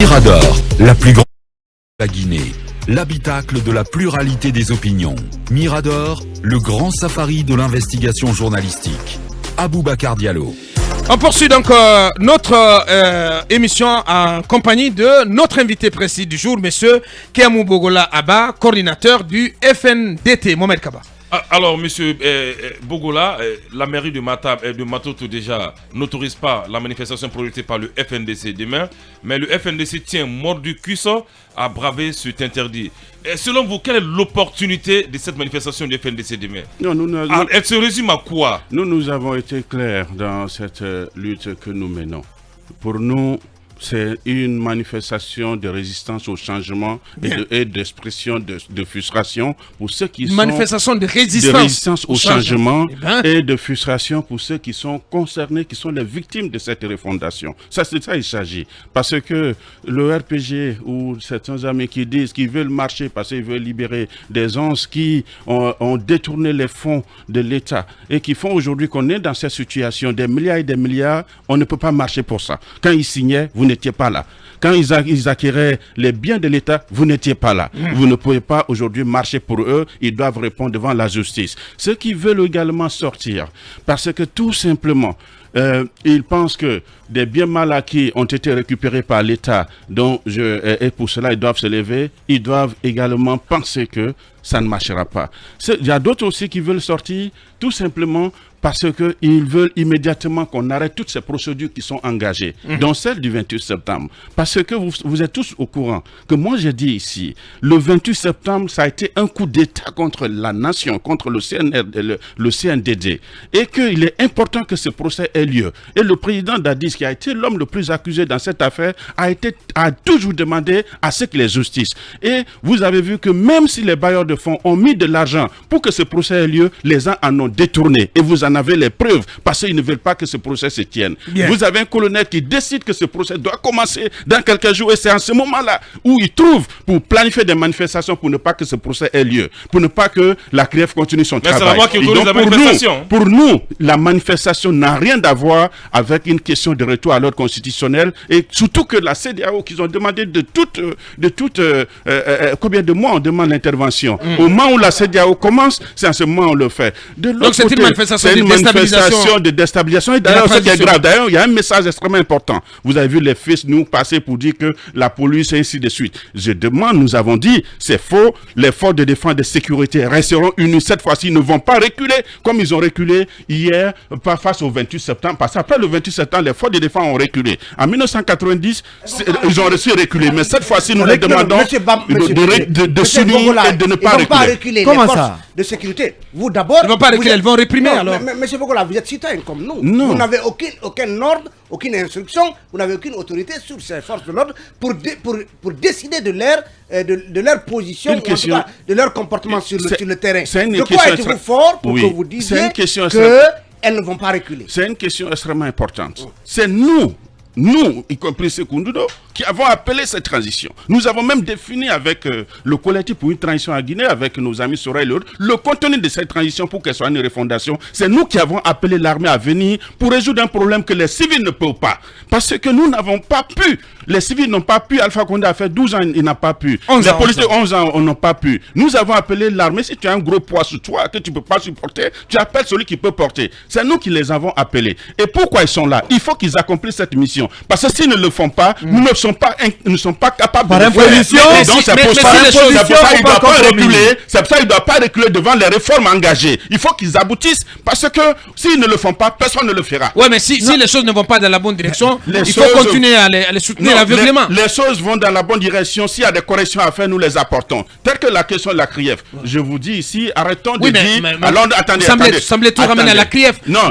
Mirador, la plus grande de la Guinée, l'habitacle de la pluralité des opinions. Mirador, le grand safari de l'investigation journalistique. Aboubacar Diallo. On poursuit donc notre émission en compagnie de notre invité précis du jour, monsieur Kéamou Bogola Abba, coordinateur du FNDT. Mohamed Kaba. Alors, monsieur Bogola, la mairie de Matam et de Matoto déjà n'autorise pas la manifestation projetée par le FNDC demain, mais le FNDC tient mort du cuisson à braver cet interdit. Et selon vous, quelle est l'opportunité de cette manifestation du FNDC demain? Elle se résume à quoi? Nous avons été clairs dans cette lutte que nous menons. Pour nous, c'est une manifestation de résistance au changement et d'expression de frustration pour ceux qui manifestation de résistance au changement et de frustration pour ceux qui sont concernés, qui sont les victimes de cette refondation. C'est ça il s'agit. Parce que le RPG ou certains amis qui disent qu'ils veulent marcher parce qu'ils veulent libérer des onces qui ont détourné les fonds de l'État et qui font aujourd'hui qu'on est dans cette situation des milliards et des milliards, on ne peut pas marcher pour ça. Quand ils signaient, vous n'étiez pas là. Quand ils acquéraient les biens de l'État, vous n'étiez pas là. Vous ne pouvez pas aujourd'hui marcher pour eux. Ils doivent répondre devant la justice. Ceux qui veulent également sortir, parce que tout simplement, ils pensent que des biens mal acquis ont été récupérés par l'État, et pour cela ils doivent se lever. Ils doivent également penser que ça ne marchera pas. Il y a d'autres aussi qui veulent sortir tout simplement parce qu'ils veulent immédiatement qu'on arrête toutes ces procédures qui sont engagées, dont celle du 28 septembre. Parce que vous êtes tous au courant que moi j'ai dit ici, le 28 septembre, ça a été un coup d'État contre la nation, contre le CNDD, et qu'il est important que ce procès ait lieu. Et le président Dadis, qui a été l'homme le plus accusé dans cette affaire, a toujours demandé à ce qu'il y ait justice. Et vous avez vu que même si les bailleurs de fonds ont mis de l'argent pour que ce procès ait lieu, les gens en ont détourné. Et vous en avez les preuves parce qu'ils ne veulent pas que ce procès se tienne. Bien. Vous avez un colonel qui décide que ce procès doit commencer dans quelques jours et c'est en ce moment-là où il trouve pour planifier des manifestations pour ne pas que ce procès ait lieu, pour ne pas que la CRIEF continue son travail. C'est la loi qui autorise la manifestation. Pour nous, la manifestation n'a rien à voir avec une question de retour à l'ordre constitutionnel et surtout que la CEDEAO qu'ils ont demandé combien de mois on demande l'intervention. Au moment où la CEDEAO commence, c'est en ce moment où on le fait. Donc c'est une manifestation de déstabilisation. Et d'ailleurs, ce qui est grave, d'ailleurs, il y a un message extrêmement important. Vous avez vu les fils nous passer pour dire que la police et ainsi de suite. Je demande, nous avons dit, c'est faux. Les forces de défense et de sécurité resteront unies. Cette fois-ci, ils ne vont pas reculer comme ils ont reculé hier, pas face au 28 septembre. Parce qu'après le 28 septembre, les forces de défense ont reculé. En 1990, ils ont reçu reculer. Mais cette fois-ci, nous les demandons de s'unir et de ne pas reculer. Comment ça? De sécurité. Vous d'abord. Ils ne vont pas reculer, elles vont réprimer alors. Monsieur Bogola, vous êtes citoyen comme nous. Non. Vous n'avez aucun ordre, aucune instruction, vous n'avez aucune autorité sur ces forces de l'ordre pour décider de leur position, ou en tout cas, de leur comportement sur le terrain. De quoi êtes-vous fort pour que vous disiez qu'elles ne vont pas reculer? C'est une question extrêmement importante. C'est nous, y compris Sekundudo, qui avons appelé cette transition. Nous avons même défini avec le collectif pour une transition à Guinée, avec nos amis Sora et l'autre, le contenu de cette transition pour qu'elle soit une refondation. C'est nous qui avons appelé l'armée à venir pour résoudre un problème que les civils ne peuvent pas. Parce que nous n'avons pas pu. Les civils n'ont pas pu. Alpha Condé a fait 12 ans, il n'a pas pu. Les policiers, 11 ans, on n'a pas pu. Nous avons appelé l'armée. Si tu as un gros poids sur toi que tu ne peux pas supporter, tu appelles celui qui peut porter. C'est nous qui les avons appelés. Et pourquoi ils sont là? Il faut qu'ils accomplissent cette mission. Parce que s'ils ne le font pas, nous ne sommes pas capables de le faire. Donc c'est pour ça qu'il ne doit pas reculer. C'est pour ça qu'il ne doit pas reculer devant les réformes engagées. Il faut qu'ils aboutissent parce que s'ils ne le font pas, personne ne le fera. Ouais, mais si les choses ne vont pas dans la bonne direction, il faut continuer à les soutenir aveuglément. Les choses vont dans la bonne direction. S'il y a des corrections à faire, nous les apportons. Telle que la question de la CRIEF. Je vous dis ici, arrêtons de dire. Alors attendez. Vous semblez tout ramener à la CRIEF. Non.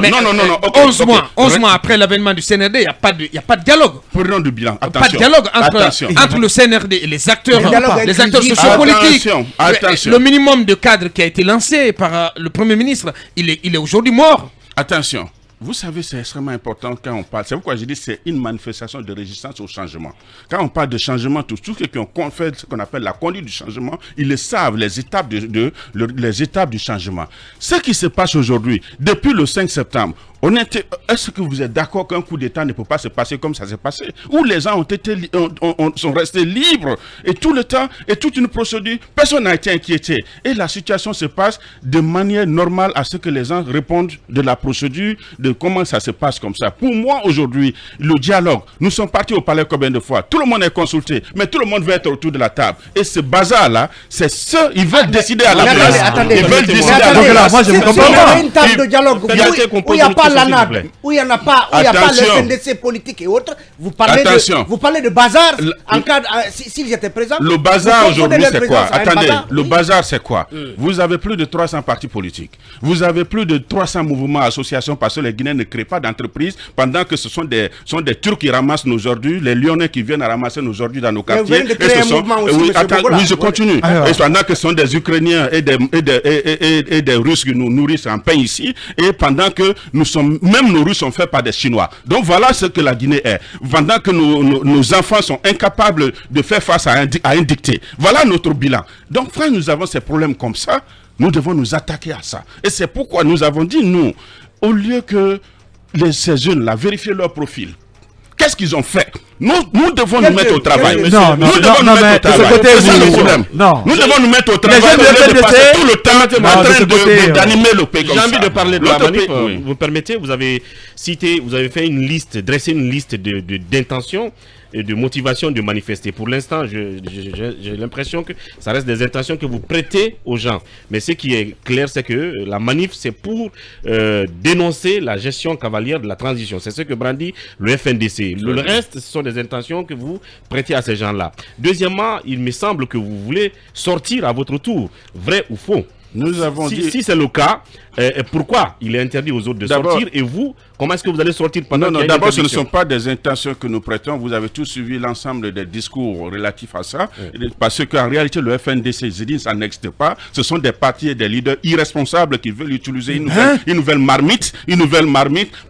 11 mois après l'avènement du CNRD, il n'y a pas de dialogue. Prenons du bilan. Attention. Pas de dialogue entre le CNRD et les acteurs sociopolitiques. Attention. Le minimum de cadre qui a été lancé par le Premier ministre, il est aujourd'hui mort. Attention. Vous savez, c'est extrêmement important quand on parle. C'est pourquoi je dis que c'est une manifestation de résistance au changement. Quand on parle de changement, tous ceux qui ont fait ce qu'on appelle la conduite du changement, ils le savent, les étapes du changement. Ce qui se passe aujourd'hui, depuis le 5 septembre, Est-ce que vous êtes d'accord qu'un coup d'État ne peut pas se passer comme ça s'est passé, où les gens sont restés libres et tout le temps, et toute une procédure, personne n'a été inquiété. Et la situation se passe de manière normale à ce que les gens répondent de la procédure, de comment ça se passe comme ça. Pour moi, aujourd'hui, le dialogue, nous sommes partis au palais combien de fois? Tout le monde est consulté, mais tout le monde veut être autour de la table. Et ce bazar-là, c'est ça, ils veulent décider à la place. Ils veulent décider à la place. Moi, je me comprends. Il y a une table de dialogue où il n'y a pas l'ANAD, où il n'y a pas le FNDC politique et autres. Vous parlez de bazar en cas s'ils étaient présents. Le bazar aujourd'hui, c'est quoi? Attendez, le bazar, c'est quoi? Vous avez plus de 300 partis politiques. Vous avez plus de 300 mouvements, associations, parce que les Guinéens ne créent pas d'entreprise, pendant que ce sont des Turcs qui ramassent nos ordures, les Lyonnais qui viennent à ramasser nos ordures dans nos quartiers. Oui, je continue. Et pendant que ce sont des Ukrainiens et des Russes qui nous nourrissent en pain ici, et pendant que même nos Russes sont faits par des Chinois. Donc voilà ce que la Guinée est. Pendant que nos enfants sont incapables de faire face à un dicté. Voilà notre bilan. Donc quand nous avons ces problèmes comme ça, nous devons nous attaquer à ça. Et c'est pourquoi nous avons dit, nous, au lieu que ces jeunes-là vérifient leur profil, qu'est-ce qu'ils ont fait? Nous devons nous mettre au travail. Nous devons nous mettre au travail. C'est ça le problème. Nous devons nous mettre au travail. De passer tout le temps en train d'animer le pays comme ça. J'ai envie de parler de la manif. Vous permettez, vous avez fait une liste, dressé une liste d'intentions et de motivation de manifester. Pour l'instant, j'ai l'impression que ça reste des intentions que vous prêtez aux gens. Mais ce qui est clair, c'est que la manif, c'est pour dénoncer la gestion cavalière de la transition. C'est ce que brandit le FNDC. Le reste, ce sont des intentions que vous prêtez à ces gens-là. Deuxièmement, il me semble que vous voulez sortir à votre tour. Vrai ou faux? Nous avons dit... Si c'est le cas, pourquoi il est interdit aux autres de sortir? Et vous, comment est-ce que vous allez sortir pendant Non, d'abord, ce ne sont pas des intentions que nous prêtons. Vous avez tous suivi l'ensemble des discours relatifs à ça. Parce qu'en réalité, le FNDC, ça n'existe pas. Ce sont des partis et des leaders irresponsables qui veulent utiliser une nouvelle marmite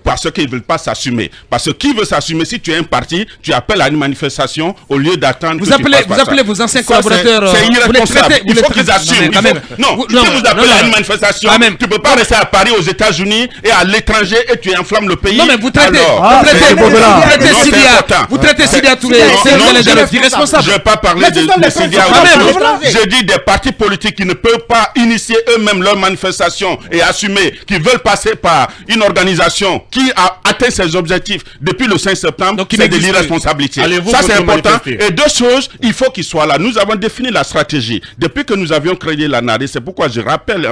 parce qu'ils ne veulent pas s'assumer. Parce que qui veut s'assumer? Si tu es un parti, tu appelles à une manifestation au lieu d'attendre. Vous appelez vos anciens collaborateurs. C'est irresponsable. Il faut qu'ils assument. Non, si vous appelez à une manifestation, tu ne peux pas rester à Paris, aux États-Unis et à l'étranger et tu enflammes le pays. Non, mais vous traitez Sidia Touré, c'est irresponsable. Je ne vais pas parler de Sidia. Je dis des partis politiques qui ne peuvent pas initier eux-mêmes leur manifestation et assumer qu'ils veulent passer par une organisation qui a atteint ses objectifs depuis le 5 septembre. C'est de l'irresponsabilité. Ça, c'est important. Et deux choses, il faut qu'ils soient là. Nous avons défini la stratégie. Depuis que nous avions créé la NARE, c'est pourquoi je rappelle,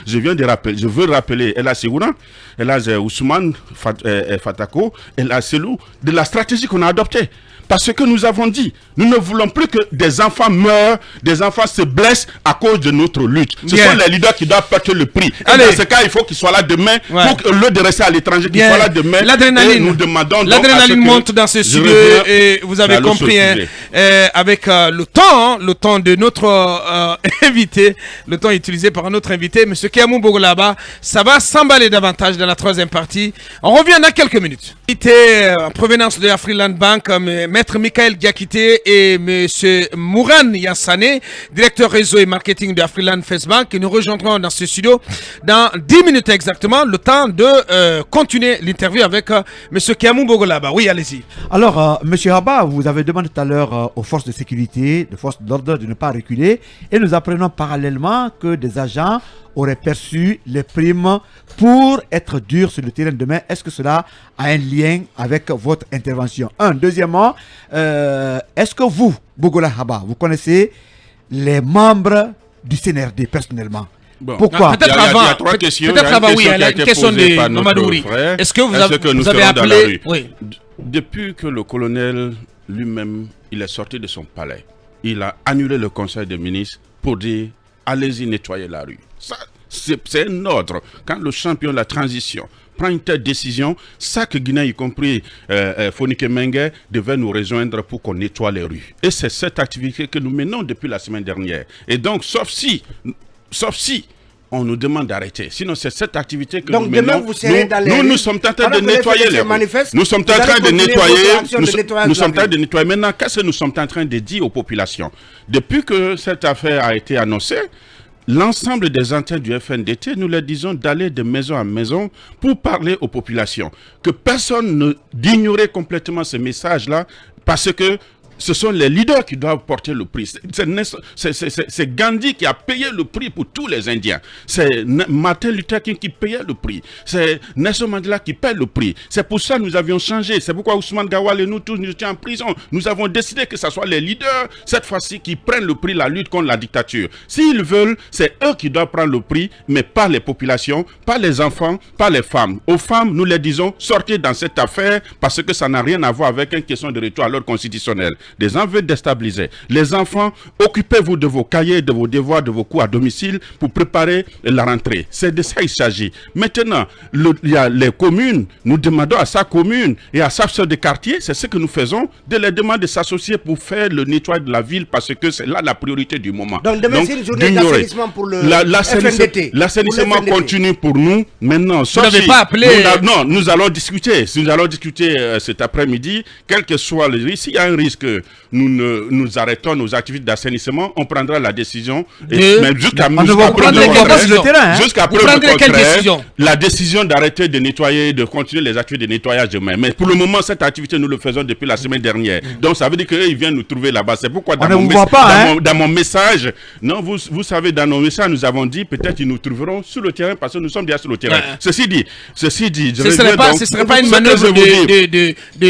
je veux rappeler Ella Ségouna, Ella Ousmane Fatako, Ella Selou, de la stratégie qu'on a adoptée. Parce que nous avons dit, nous ne voulons plus que des enfants meurent, des enfants se blessent à cause de notre lutte. Ce sont les leaders qui doivent porter le prix. Et dans ce cas, il faut qu'ils soient là demain, pour que, au lieu de rester à l'étranger, qu'ils soient là demain. L'adrénaline monte dans ce studio et vous avez compris, avec le temps de notre invité, le temps utilisé par notre invité, M. Kéamou Bogolaba, ça va s'emballer davantage dans la troisième partie. On revient dans quelques minutes. En provenance de la Freeland Bank, Maître Michael Diakité et M. Mouran Yassane, directeur réseau et marketing de Afriland First Bank, qui nous rejoindront dans ce studio dans 10 minutes exactement, le temps de continuer l'interview avec M. Kéamou Bogolaba. Oui, allez-y. Alors, M. Haba, vous avez demandé tout à l'heure aux forces de sécurité, aux forces d'ordre de ne pas reculer, et nous apprenons parallèlement que des agents auraient perçu les primes pour être durs sur le terrain demain. Est-ce que cela a un lien avec votre intervention? Deuxièmement, est-ce que vous, Bogola Haba, vous connaissez les membres du CNRD personnellement? Bon. Pourquoi? Peut-être avant, il y a trois questions. Peut-être avant, oui, la question de Mamadou. Est-ce que vous avez appelé? Oui. Depuis que le colonel lui-même, il est sorti de son palais, il a annulé le conseil des ministres pour dire allez-y nettoyer la rue. Ça, c'est un ordre. Quand le champion de la transition prend une telle décision, chaque Guinéen, y compris Fonike Mengue, devait nous rejoindre pour qu'on nettoie les rues. Et c'est cette activité que nous menons depuis la semaine dernière. Et donc, sauf si on nous demande d'arrêter. Sinon, c'est cette activité que nous menons. Vous serez dans les rues. Nous sommes en train de nettoyer les rues. Nous sommes en train de nettoyer. Nous sommes en train de nettoyer. Maintenant, qu'est-ce que nous sommes en train de dire aux populations? Depuis que cette affaire a été annoncée, l'ensemble des antennes du FNDT, nous leur disons d'aller de maison en maison pour parler aux populations. Que personne ne d'ignorer complètement ce message-là, parce que ce sont les leaders qui doivent porter le prix. C'est Gandhi qui a payé le prix pour tous les Indiens. C'est Martin Luther King qui payait le prix. C'est Nelson Mandela qui paye le prix. C'est pour ça que nous avions changé. C'est pourquoi Ousmane Gawal et nous tous, nous étions en prison. Nous avons décidé que ce soit les leaders, cette fois-ci, qui prennent le prix, la lutte contre la dictature. S'ils veulent, c'est eux qui doivent prendre le prix, mais pas les populations, pas les enfants, pas les femmes. Aux femmes, nous les disons, sortez dans cette affaire parce que ça n'a rien à voir avec une question de retour à l'ordre constitutionnel. Des enjeux déstabilisés. Les enfants, occupez-vous de vos cahiers, de vos devoirs, de vos cours à domicile pour préparer la rentrée. C'est de ça qu'il s'agit. Maintenant, il y a les communes. Nous demandons à sa commune et à sa chef de quartier, c'est ce que nous faisons, de les demander de s'associer pour faire le nettoyage de la ville parce que c'est là la priorité du moment. Donc demain, c'est une journée d'assainissement pour le FNDT. L'assainissement continue pour nous. Maintenant, vous n'avez pas appelé... Non, nous allons discuter. Nous allons discuter cet après-midi, quel que soit le risque. S'il y a un risque que nous arrêtons nos activités d'assainissement, on prendra la décision. Mais jusqu'à preuve du contraire, la décision d'arrêter de nettoyer, de continuer les activités de nettoyage demain. Mais pour le moment, cette activité, nous le faisons depuis la semaine dernière. Donc, ça veut dire qu'ils viennent nous trouver là-bas. C'est pourquoi dans mon message, non, vous savez, dans nos messages, nous avons dit peut-être qu'ils nous trouveront sur le terrain parce que nous sommes déjà sur le terrain. Ceci dit, ce ne serait pas une manœuvre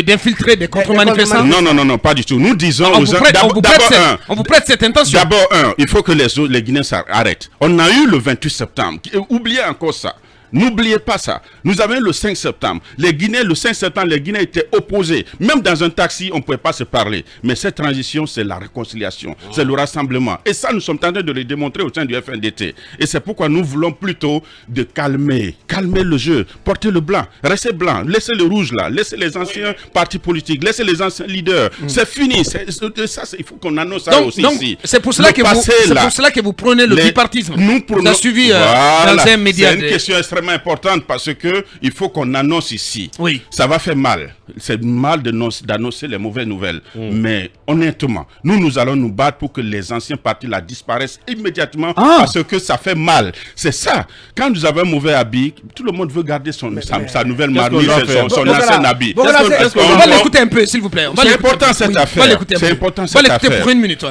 d'infiltrer des contre-manifestants? Non, pas du tout. Nous disons on vous prête cette intention. D'abord, il faut que les Guinéens s'arrêtent. On a eu le 28 septembre. Oubliez encore ça. N'oubliez pas ça. Nous avons le 5 septembre. Le 5 septembre, les Guinéens étaient opposés. Même dans un taxi, on ne pouvait pas se parler. Mais cette transition, c'est la réconciliation. C'est le rassemblement. Et ça, nous sommes en train de le démontrer au sein du FNDT. Et c'est pourquoi nous voulons plutôt de calmer le jeu. Porter le blanc. Restez blanc. Laissez le rouge là. Laissez les anciens partis politiques. Laissez les anciens leaders. C'est fini. Il faut qu'on annonce ça aussi ici. C'est pour cela que vous prenez le bipartisme. Vous avez suivi dans un média. C'est une question extrêmement importante parce que il faut qu'on annonce ici. Oui. Ça va faire mal. C'est mal d'annoncer les mauvaises nouvelles. Mais honnêtement, nous allons nous battre pour que les anciens partis là disparaissent immédiatement parce que ça fait mal. C'est ça. Quand nous avons un mauvais habit, tout le monde veut garder sa nouvelle marmite, son ancien habit. On va l'écouter un peu, s'il vous plaît. C'est important cette affaire. C'est important cette affaire. On va l'écouter pour une minute.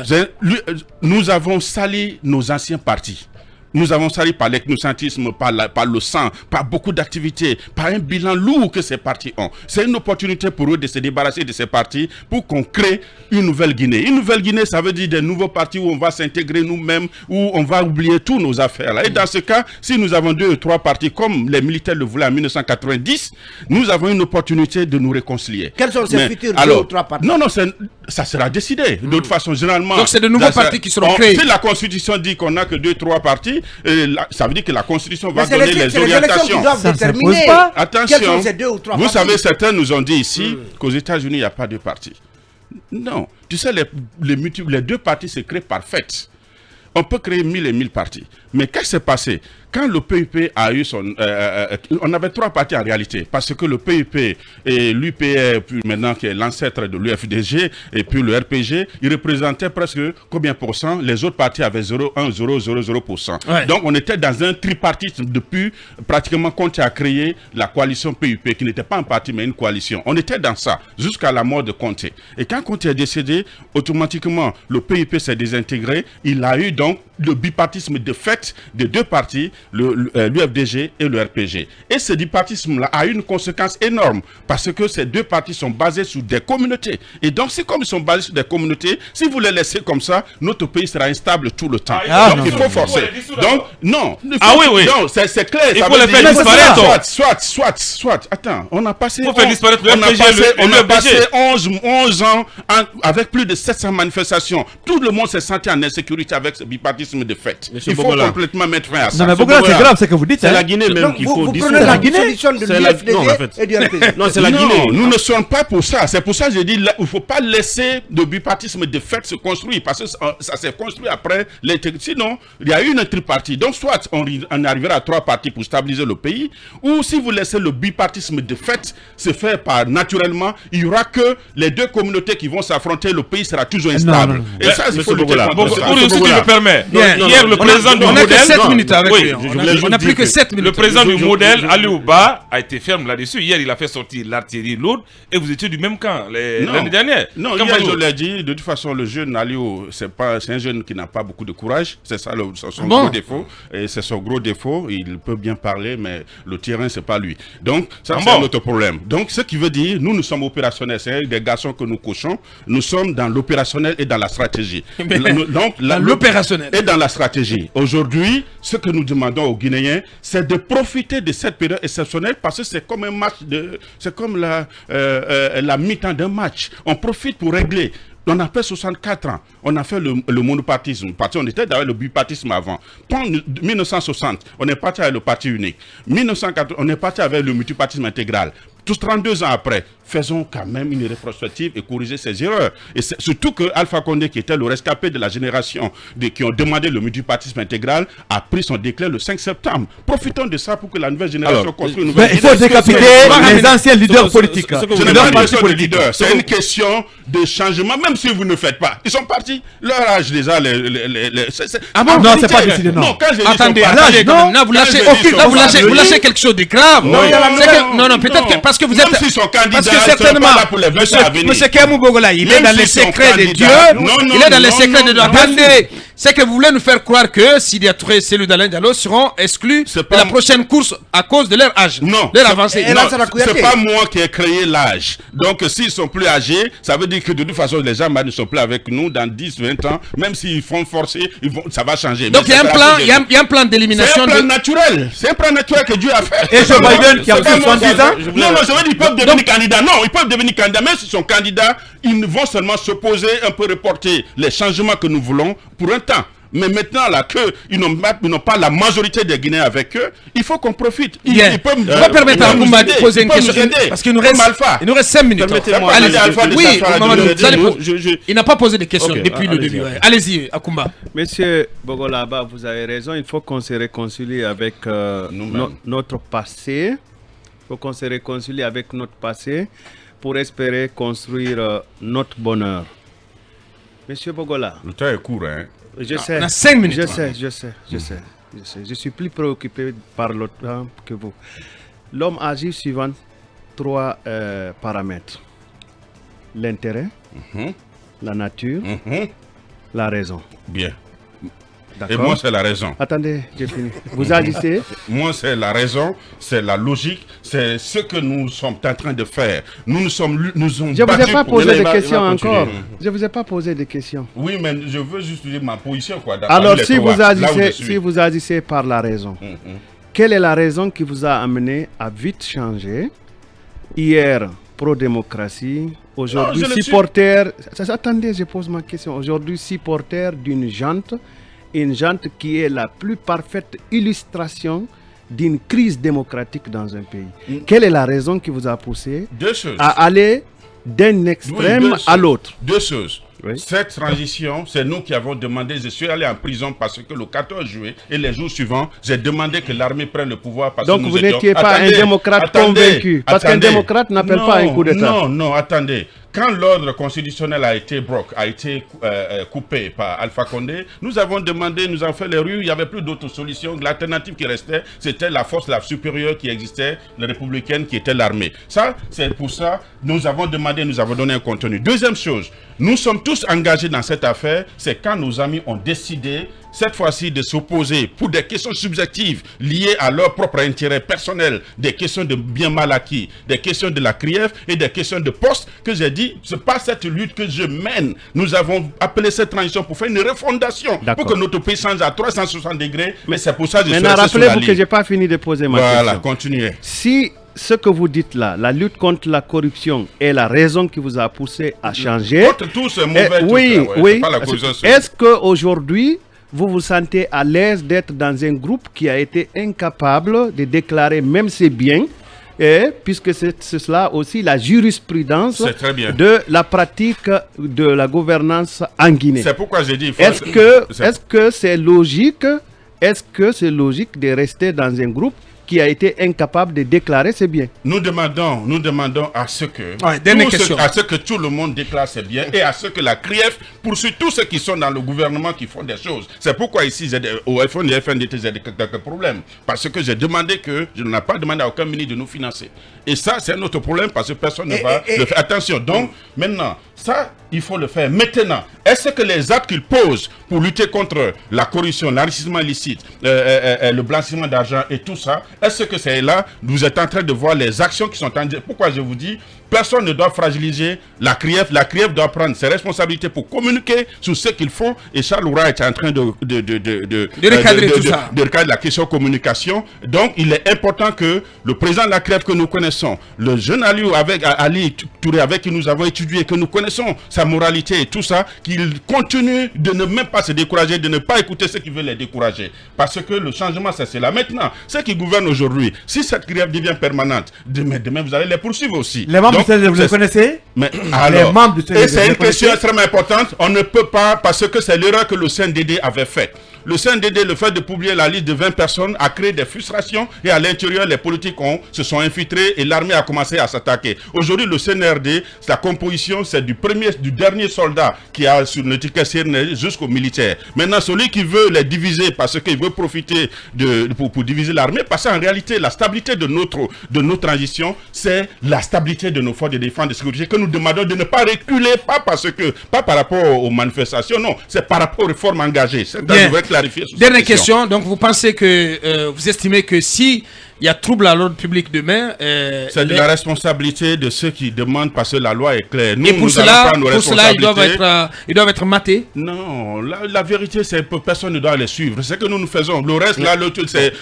Nous avons sali nos anciens partis. Nous avons sali par l'ethnocentisme, par le sang, par beaucoup d'activités, par un bilan lourd que ces partis ont. C'est une opportunité pour eux de se débarrasser de ces partis pour qu'on crée une nouvelle Guinée. Une nouvelle Guinée, ça veut dire des nouveaux partis où on va s'intégrer nous-mêmes, où on va oublier toutes nos affaires. Là. Et dans ce cas, si nous avons 2 ou 3 partis, comme les militaires le voulaient en 1990, nous avons une opportunité de nous réconcilier. Quels sont ces futurs 2 ou 3 partis? Non, ça sera décidé. De toute façon, généralement... Donc c'est de nouveaux partis qui seront créés. Si la Constitution dit qu'on n'a que 2 ou 3 partis, ça veut dire que la Constitution va donner les orientations. Attention, vous savez, certains nous ont dit ici qu'aux États-Unis, il n'y a pas de partis. Non, tu sais, les 2 partis se créent par fait. On peut créer 1000 et 1000 partis. Mais qu'est-ce qui s'est passé? Quand le PUP a eu on avait 3 partis en réalité, parce que le PUP et l'UPR, puis maintenant qui est l'ancêtre de l'UFDG, et puis le RPG, ils représentaient presque combien pour cent? Les autres partis avaient 0,100%. Ouais. Donc on était dans un tripartisme depuis pratiquement quand il a créé la coalition PUP, qui n'était pas un parti mais une coalition. On était dans ça, jusqu'à la mort de Conté. Et quand Conté est décédé, automatiquement, le PUP s'est désintégré. Il a eu donc le bipartisme de fait de 2 partis, l'UFDG et le RPG. Et ce bipartisme-là a une conséquence énorme parce que ces 2 partis sont basés sur des communautés. Et donc, c'est comme ils sont basés sur des communautés, si vous les laissez comme ça, notre pays sera instable tout le temps. Donc, il faut forcer. Donc, non. Oui. Non, c'est clair. Il faut les faire disparaître. Soit. Attends, on a passé... Il faut faire disparaître on a passé 11 ans avec plus de 700 manifestations. Tout le monde s'est senti en insécurité avec ce bipartisme de fait. Il faut complètement mettre fin à ça. Non, mais Bogola, c'est grave ce que vous dites. C'est la Guinée même qu'il faut dissoudre. C'est la solution de l'UFDG et du RPG. Non, c'est la Guinée. Nous ne sommes pas pour ça. C'est pour ça que j'ai dit il ne faut pas laisser le bipartisme de fait se construire parce que ça s'est construit après. Sinon, il y a eu une tripartie. Donc, soit on arrivera à 3 partis pour stabiliser le pays, ou si vous laissez le bipartisme de fait se faire naturellement, il n'y aura que les 2 communautés qui vont s'affronter. Le pays sera toujours instable. Et ça, il faut le dire. Si tu me permets, Hier, le président du modèle... On n'a que 7 minutes avec lui. On n'a plus que 7 minutes. Le président du modèle, Aliou Ba, a été ferme là-dessus. Hier, il a fait sortir l'artillerie lourde et vous étiez du même camp l'année dernière. Non, hier, je l'ai dit, de toute façon, le jeune Aliou, c'est un jeune qui n'a pas beaucoup de courage. C'est ça son gros défaut. Et c'est son gros défaut. Il peut bien parler, mais le terrain, c'est pas lui. Donc, ça, c'est un autre problème. Donc, ce qui veut dire, nous sommes opérationnels. C'est des garçons que nous coachons. Nous sommes dans l'opérationnel et dans la stratégie. Donc, l'opérationnel et dans la stratégie. Aujourd'hui, ce que nous demandons aux Guinéens, c'est de profiter de cette période exceptionnelle parce que c'est comme un match c'est comme la mi-temps d'un match. On profite pour régler. On a fait 64 ans. On a fait le monopartisme. On était dans le bipartisme avant. En 1960, on est parti avec le parti unique. 1980, on est parti avec le multipartisme intégral. Tous 32 ans après, faisons quand même une rétrospective et corriger ces erreurs. Et surtout que Alpha Condé, qui était le rescapé de la génération qui ont demandé le multipartisme intégral, a pris son déclin le 5 septembre. Profitons de ça pour que la nouvelle génération construise une nouvelle il faut décapiter les anciens leaders politiques. Ce n'est pas une question de leader, c'est une question de changement, même si vous ne faites pas. Ils sont partis. Leur âge déjà, non, c'est pas décidé, non. Non, quand je dis attendez, là, vous lâchez quelque chose de grave. Non, peut-être que parce que vous êtes... Même s'ils sont candidats, parce que certainement, monsieur Kéamou Bogola, il est dans les secrets de Dieu. Il est dans les secrets de Dieu. Attendez, c'est que vous voulez nous faire croire que Sidi Touré et Cellou Dalein Diallo seront exclus de la prochaine course à cause de leur âge. Non, leur avancée. C'est pas moi qui ai créé l'âge. Donc s'ils sont plus âgés, ça veut dire que de toute façon les gens ne sont plus avec nous dans 10, 20 ans. Même s'ils font forcer, ça va changer. Donc il y a un plan d'élimination. C'est un plan naturel. C'est un plan naturel que Dieu a fait. Et Joe Biden qui a 70 ans. Non, je veux dire, ils peuvent devenir candidats. Non, ils peuvent devenir candidats. Même s'ils sont candidats, ils vont seulement s'opposer, un peu reporter les changements que nous voulons pour un temps. Mais maintenant, là, qu'ils n'ont pas la majorité des Guinéens avec eux, il faut qu'on profite. On va permettre à Akoumba de poser une question. Parce qu'il nous reste 5 minutes. Permettez-moi. Oui, il n'a pas posé de questions depuis le début. Allez-y, Akoumba. Monsieur Bogolaba, vous avez raison. Il faut qu'on se réconcilie avec notre passé. Il faut qu'on se réconcilie avec notre passé pour espérer construire notre bonheur. Monsieur Bogola. Le temps est court, hein. Je sais. On a 5 minutes. Je sais. Je suis plus préoccupé par l'autre que vous. L'homme agit suivant 3 paramètres. L'intérêt, la nature, la raison. Bien. Et moi, c'est la raison. Attendez, j'ai fini. Vous agissez. Moi, c'est la raison, c'est la logique, c'est ce que nous sommes en train de faire. Nous nous sommes Je ne vous ai pas posé de questions encore. Je ne vous ai pas posé de questions. Oui, mais je veux juste dire ma position, quoi. Alors, si vous agissez par la raison, quelle est la raison qui vous a amené à vite changer? Hier, pro-démocratie. Aujourd'hui, supporter... Attendez, je pose ma question. Aujourd'hui, supporter d'une jante. Une jante qui est la plus parfaite illustration d'une crise démocratique dans un pays. Quelle est la raison qui vous a poussé à aller d'un extrême à l'autre? 2 choses. Oui. Cette transition, c'est nous qui avons demandé. Je suis allé en prison parce que le 14 juillet et les jours suivants, j'ai demandé que l'armée prenne le pouvoir. Parce donc que vous n'étiez pas un démocrate convaincu. Parce qu'un démocrate n'appelle pas un coup d'État. Non, attendez. Quand l'ordre constitutionnel a été coupé par Alpha Condé, nous avons demandé, nous avons fait les rues, il n'y avait plus d'autres solutions. L'alternative qui restait, c'était la force la supérieure qui existait, la républicaine, qui était l'armée. Ça, c'est pour ça, nous avons demandé, nous avons donné un contenu. Deuxième chose, nous sommes tous engagés dans cette affaire, c'est quand nos amis ont décidé, cette fois-ci, de s'opposer pour des questions subjectives liées à leur propre intérêt personnel, des questions de bien mal acquis, des questions de la CRIEF et des questions de poste, que j'ai dit, ce n'est pas cette lutte que je mène. Nous avons appelé cette transition pour faire une refondation, pour que notre pays change à 360 degrés, mais c'est pour ça que je suis resté sur la ligne. Rappelez-vous que je n'ai pas fini de poser ma question. Voilà, continuez. Si ce que vous dites là, la lutte contre la corruption est la raison qui vous a poussé à changer... Tout c'est mauvais. Oui. Est-ce qu'aujourd'hui... vous vous sentez à l'aise d'être dans un groupe qui a été incapable de déclarer même ses biens, puisque c'est cela aussi la jurisprudence de la pratique de la gouvernance en Guinée. C'est pourquoi j'ai dit... Est-ce que c'est logique de rester dans un groupe qui a été incapable de déclarer ses biens? Nous demandons à ce que, tout le monde déclare ses biens et à ce que la CRIEF poursuivre tous ceux qui sont dans le gouvernement qui font des choses. C'est pourquoi ici, au FNDT, j'ai quelques problèmes. Parce que j'ai demandé que, je n'ai pas demandé à aucun ministre de nous financer. Et ça, c'est un autre problème parce que personne ne va le faire. Attention, donc, maintenant, ça, il faut le faire. Maintenant, est-ce que les actes qu'ils posent pour lutter contre la corruption, l'enrichissement illicite, le blanchiment d'argent et tout ça, est-ce que c'est là, vous êtes en train de voir les actions qui sont en train. Pourquoi je vous dis, personne ne doit fragiliser la CRIEF. La CRIEF doit prendre ses responsabilités pour communiquer sur ce qu'ils font. Et Charles Oura est en train de recadrer tout ça. De recadrer la question communication. Donc, il est important que le président de la CRIEF que nous connaissons, le jeune Ali Touré avec qui nous avons étudié, que nous connaissons sa moralité et tout ça, qu'il continue de ne même pas se décourager, de ne pas écouter ceux qui veulent les décourager. Parce que le changement, c'est là. Maintenant, ceux qui gouvernent aujourd'hui, si cette CRIEF devient permanente, demain vous allez les poursuivre aussi. Les membres du CNDD, vous les connaissez? Mais alors, les membres du CNDD, et c'est une question extrêmement importante. On ne peut pas, parce que c'est l'erreur que le CNDD avait faite. Le CNDD, le fait de publier la liste de 20 personnes a créé des frustrations et à l'intérieur, les politiques se sont infiltrés et l'armée a commencé à s'attaquer. Aujourd'hui, le CNRD, sa composition, c'est du dernier soldat qui a sur le ticket CNRD jusqu'au militaire. Maintenant, celui qui veut les diviser parce qu'il veut profiter pour diviser l'armée, parce qu'en réalité, la stabilité de notre transition, c'est la stabilité de nos forces de défense et de sécurité que nous demandons de ne pas reculer, pas par rapport aux manifestations, non, c'est par rapport aux réformes engagées. C'est clarifier. Dernière question. Donc, vous pensez que, vous estimez que si il y a trouble à l'ordre public demain, c'est de la responsabilité de ceux qui demandent parce que la loi est claire. Nous, et pour cela, ils doivent être matés. Non, la vérité, c'est que personne ne doit les suivre. C'est que nous faisons. Le reste, là,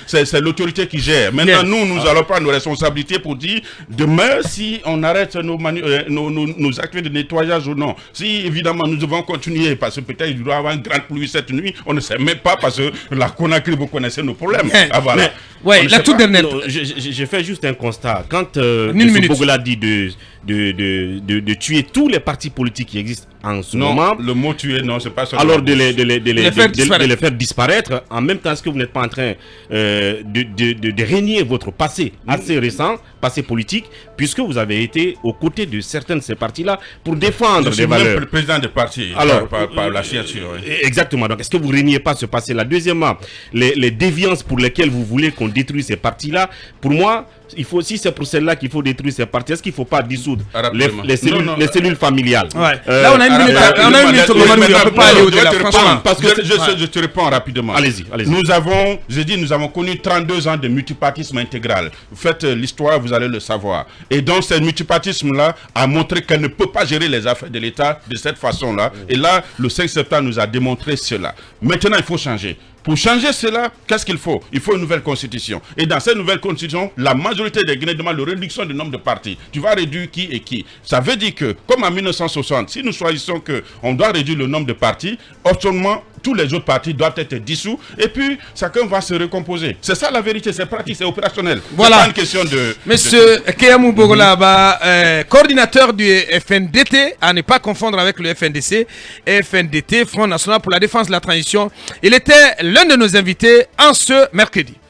c'est l'autorité qui gère. Maintenant, nous allons prendre nos responsabilités pour dire demain, si on arrête nos actes de nettoyage ou non. Si, évidemment, nous devons continuer parce que peut-être il doit y avoir une grande pluie cette nuit, on ne sait même pas parce que la Conakry, vous connaissez nos problèmes. Voilà. Oui, la toute dernière. J'ai fait juste un constat. Quand M. Bogola dit de tuer tous les partis politiques qui existent en ce moment. Le mot tuer, non, c'est pas ça. Alors de les faire disparaître. En même temps, est-ce que vous n'êtes pas en train de régner votre passé assez récent, passé politique, puisque vous avez été aux côtés de certains de ces partis-là pour défendre des valeurs. Je suis le président des partis, alors, par la signature. Oui. Exactement. Donc, est-ce que vous ne régnez pas ce passé-là? Deuxièmement, les déviances pour lesquelles vous voulez qu'on détruise ces partis-là, pour moi, si c'est pour celle-là qu'il faut détruire ces partis, est-ce qu'il ne faut pas dissoudre les cellules familiales? Là, on a une minute. On ne peut pas aller au-delà, franchement. Parce que je te réponds rapidement. Allez-y. Nous avons connu 32 ans de multipartisme intégral. Vous faites l'histoire, vous allez le savoir. Et donc, ce multipartisme-là a montré qu'elle ne peut pas gérer les affaires de l'État de cette façon-là. Et là, le 5 septembre nous a démontré cela. Maintenant, il faut changer. Pour changer cela, qu'est-ce qu'il faut? Il faut une nouvelle constitution. Et dans cette nouvelle constitution, la majorité des Guinéens demandent la réduction du nombre de partis. Tu vas réduire qui et qui? Ça veut dire que, comme en 1960, si nous choisissons qu'on doit réduire le nombre de partis, autrement, tous les autres partis doivent être dissous et puis chacun va se recomposer. C'est ça la vérité, c'est pratique, c'est opérationnel. Voilà. C'est pas une question de... Monsieur Keyamou Bogola, coordinateur du FNDT, à ne pas confondre avec le FNDC, FNDT, Front National pour la Défense de la Transition. Il était l'un de nos invités en ce mercredi.